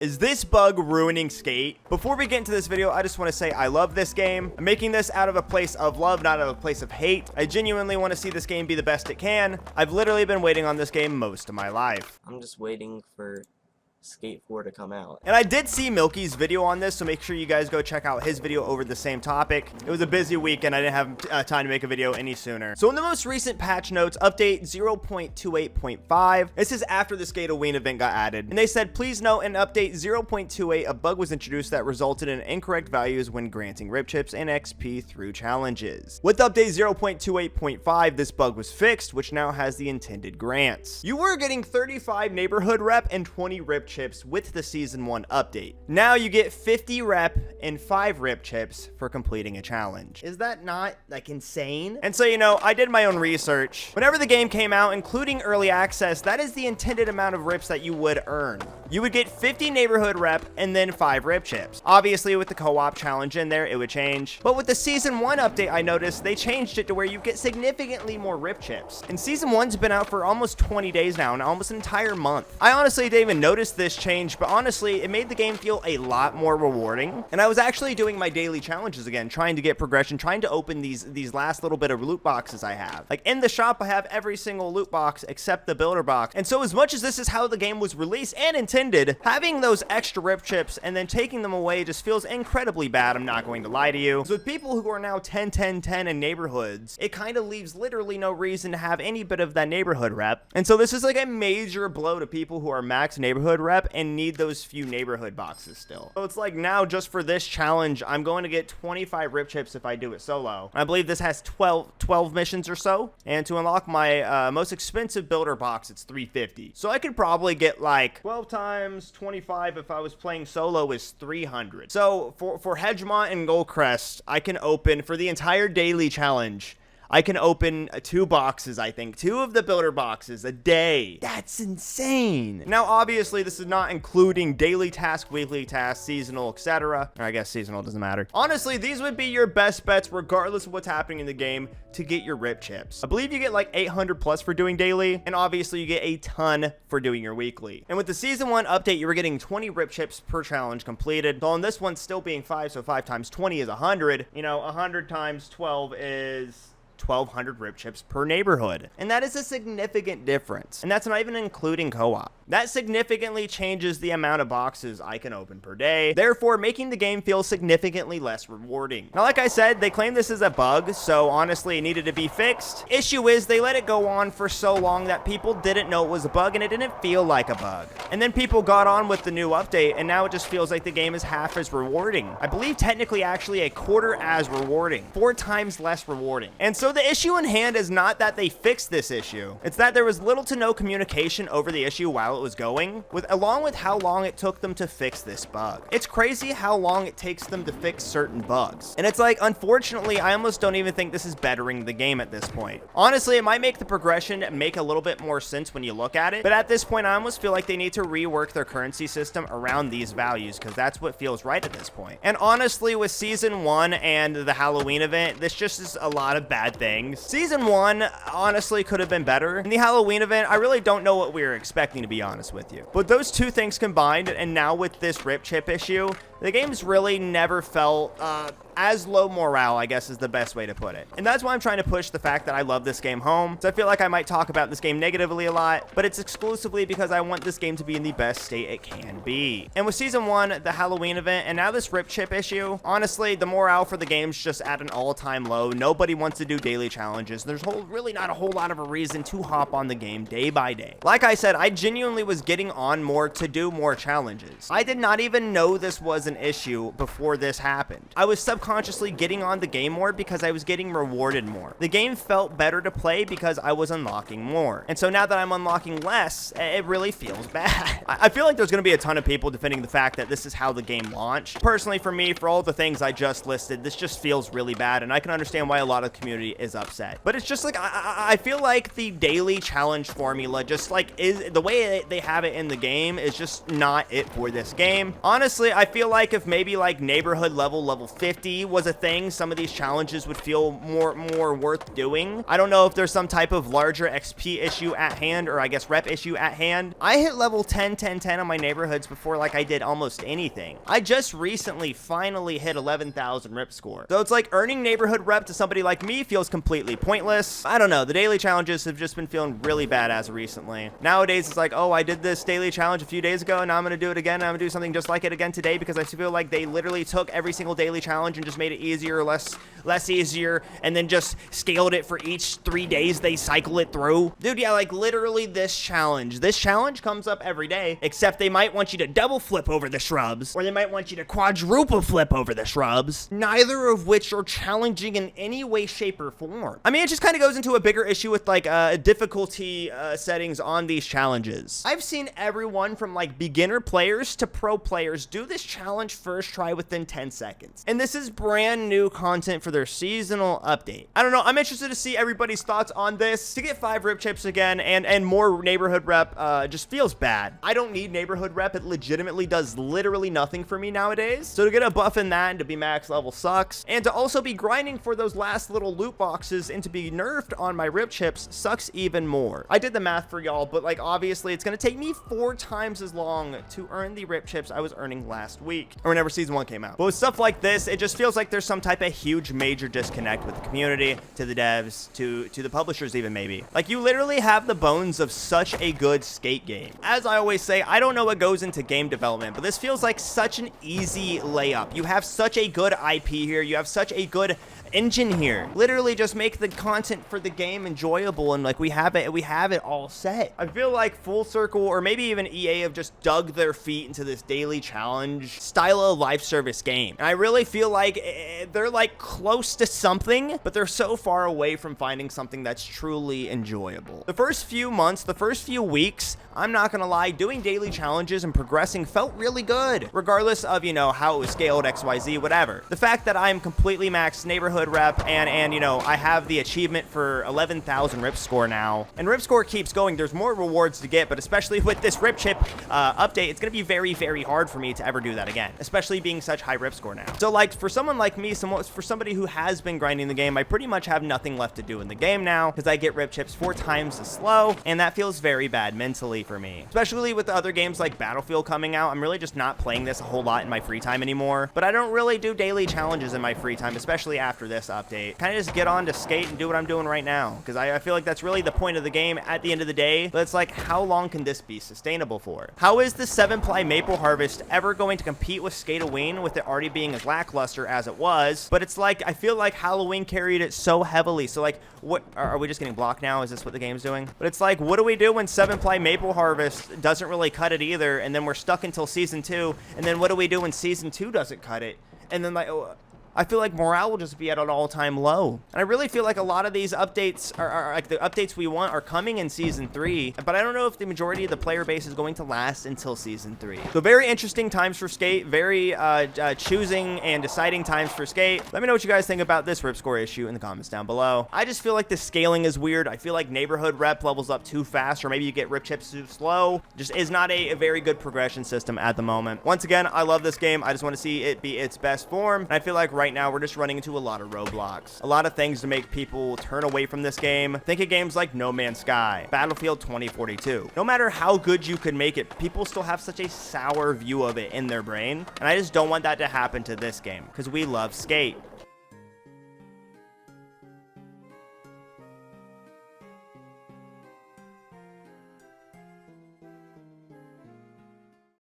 Is this bug ruining Skate? Before we get into this video, I just want to say I love this game. I'm making this out of a place of love, not out of a place of hate. I genuinely want to see this game be the best it can. I've literally been waiting on this game most of my life. I'm just waiting for Skate 4 to come out. And I did see Milky's video on this, so make sure you guys go check out his video over the same topic. It was a busy week and I didn't have time to make a video any sooner. So in the most recent patch notes, update 0.28.5, this is after the Skate-O-Ween event got added. And they said, please note in update 0.28, a bug was introduced that resulted in incorrect values when granting rip chips and XP through challenges. With update 0.28.5, this bug was fixed, which now has the intended grants. You were getting 35 neighborhood rep and 20 rip chips with the season 1 update. Now you get 50 rep and 5 rip chips for completing a challenge. Is that not like insane? And so, you know, I did my own research. Whenever the game came out, including early access, that is the intended amount of rips that you would earn. You would get 50 neighborhood rep and then 5 rip chips. Obviously with the co-op challenge in there, it would change. But with the season 1 update, I noticed they changed it to where you get significantly more rip chips. And season 1's been out for almost 20 days now, and almost an entire month. I honestly didn't even notice this change, but honestly, it made the game feel a lot more rewarding. And I was actually doing my daily challenges again, trying to get progression, trying to open these last little bit of loot boxes I have. Like in the shop, I have every single loot box except the builder box. And so as much as this is how the game was released and intended, having those extra rip chips and then taking them away just feels incredibly bad. I'm not going to lie to you. So with people who are now 10, 10, 10 in neighborhoods, it kind of leaves literally no reason to have any bit of that neighborhood rep. And so this is like a major blow to people who are max neighborhood rep and need those few neighborhood boxes still. So it's like now just for this challenge, I'm going to get 25 rip chips if I do it solo. I believe this has 12 missions or so. And to unlock my most expensive builder box, it's 350. So I could probably get like 12 times 25 if I was playing solo is 300. So for Hegemont and Goldcrest, I can open for the entire daily challenge, I can open 2 boxes, I think. 2 of the builder boxes a day. That's insane. Now, obviously, this is not including daily task, weekly task, seasonal, etc. Or I guess seasonal doesn't matter. Honestly, these would be your best bets, regardless of what's happening in the game, to get your rip chips. I believe you get like 800 plus for doing daily, and obviously you get a ton for doing your weekly. And with the season 1 update, you were getting 20 rip chips per challenge completed. So on this one still being 5, so 5 times 20 is 100. You know, 100 times 12 is 1,200 rip chips per neighborhood. And that is a significant difference. And that's not even including co-op. That significantly changes the amount of boxes I can open per day, therefore making the game feel significantly less rewarding. Now, like I said, they claim this is a bug, so honestly it needed to be fixed. Issue is they let it go on for so long that people didn't know it was a bug and it didn't feel like a bug. And then people got on with the new update and now it just feels like the game is half as rewarding. I believe technically actually a quarter as rewarding, 4 times less rewarding. And so the issue in hand is not that they fixed this issue. It's that there was little to no communication over the issue while it was going, along with how long it took them to fix this bug. It's crazy how long it takes them to fix certain bugs. And it's like, unfortunately, I almost don't even think this is bettering the game at this point. Honestly, it might make the progression make a little bit more sense when you look at it, but at this point, I almost feel like they need to rework their currency system around these values because that's what feels right at this point. And honestly, with season 1 and the Halloween event, this just is a lot of bad things. Season 1 honestly could have been better. In the Halloween event, I really don't know what we were expecting, to be honest with you. But those 2 things combined, and now with this rip chip issue, the game's really never felt as low morale, I guess is the best way to put it. And that's why I'm trying to push the fact that I love this game home. So I feel like I might talk about this game negatively a lot, but it's exclusively because I want this game to be in the best state it can be. And with season 1, the Halloween event, and now this rip chip issue, honestly, the morale for the game's just at an all-time low. Nobody wants to do daily challenges. There's really not a whole lot of a reason to hop on the game day by day. Like I said, I genuinely was getting on more to do more challenges. I did not even know this was an issue before this happened. I was subconsciously getting on the game more because I was getting rewarded more. The game felt better to play because I was unlocking more. And so now that I'm unlocking less, it really feels bad. I feel like there's going to be a ton of people defending the fact that this is how the game launched. Personally, for me, for all the things I just listed, this just feels really bad, and I can understand why a lot of the community is upset. But it's just like, I feel like the daily challenge formula just like is the way they have it in the game is just not it for this game. Honestly, I feel like like if maybe like neighborhood level 50 was a thing, some of these challenges would feel more worth doing. I don't know if there's some type of larger XP issue at hand, or I guess rep issue at hand. I hit level 10 on my neighborhoods before like I did almost anything. I just recently finally hit 11,000 rip score. So it's like earning neighborhood rep to somebody like me feels completely pointless. I don't know. The daily challenges have just been feeling really bad as of recently. Nowadays it's like, oh, I did this daily challenge a few days ago and now I'm gonna do it again. And I'm gonna do something just like it again today, because I feel like they literally took every single daily challenge and just made it easier, less easier, and then just scaled it for each 3 days they cycle it through. Dude, yeah, like literally this challenge comes up every day, except they might want you to double flip over the shrubs, or they might want you to quadruple flip over the shrubs, neither of which are challenging in any way, shape, or form. I mean, it just kind of goes into a bigger issue with like difficulty settings on these challenges. I've seen everyone from like beginner players to pro players do this challenge first try within 10 seconds. And this is brand new content for their seasonal update. I don't know. I'm interested to see everybody's thoughts on this. To get 5 rip chips again and more neighborhood rep just feels bad. I don't need neighborhood rep. It legitimately does literally nothing for me nowadays. So to get a buff in that and to be max level sucks. And to also be grinding for those last little loot boxes and to be nerfed on my rip chips sucks even more. I did the math for y'all, but like obviously it's going to take me 4 times as long to earn the rip chips I was earning last week, or whenever season 1 came out. But with stuff like this, it just feels like there's some type of huge major disconnect with the community, to the devs, to the publishers even maybe. Like you literally have the bones of such a good skate game. As I always say, I don't know what goes into game development, but this feels like such an easy layup. You have such a good IP here. You have such a good engine here. Literally just make the content for the game enjoyable, and like we have it all set. I feel like Full Circle, or maybe even EA, have just dug their feet into this daily challenge style of live service game. And I really feel like they're like close to something, but they're so far away from finding something that's truly enjoyable. The first few months, the first few weeks, I'm not gonna lie, doing daily challenges and progressing felt really good, regardless of, you know, how it was scaled, XYZ, whatever. The fact that I'm completely maxed neighborhood rep and you know, I have the achievement for 11,000 rip score now, and rip score keeps going. There's more rewards to get, but especially with this rip chip update, it's gonna be very, very hard for me to ever do that again, especially being such high rip score now. So like for someone like me, for somebody who has been grinding the game, I pretty much have nothing left to do in the game now, because I get rip chips 4 times as slow, and that feels very bad mentally for me. Especially with the other games like Battlefield coming out, I'm really just not playing this a whole lot in my free time anymore. But I don't really do daily challenges in my free time, especially after this update. Kind of just get on to skate and do what I'm doing right now, because I feel like that's really the point of the game at the end of the day. But it's like, how long can this be sustainable for? How is the 7-ply Maple Harvest ever going to compete with Skate-O-Ween, with it already being as lackluster as it was? But it's like, I feel like Halloween carried it so heavily. So like, what are we just getting blocked now? Is this what the game's doing? But it's like, what do we do when 7-ply Maple Harvest doesn't really cut it either, and then we're stuck until season 2, and then what do we do when season 2 doesn't cut it? And then like, I feel like morale will just be at an all-time low. And I really feel like a lot of these updates are like the updates we want are coming in season 3, but I don't know if the majority of the player base is going to last until season 3. So very interesting times for Skate, very choosing and deciding times for Skate. Let me know what you guys think about this rip score issue in the comments down below. I just feel like the scaling is weird. I feel like neighborhood rep levels up too fast, or maybe you get rip chips too slow. Just is not a very good progression system at the moment. Once again, I love this game. I just want to see it be its best form. And I feel like right now we're just running into a lot of roadblocks, a lot of things to make people turn away from this game. Think of games like No Man's Sky, Battlefield 2042. No matter how good you can make it, people still have such a sour view of it in their brain, and I just don't want that to happen to this game, because we love Skate.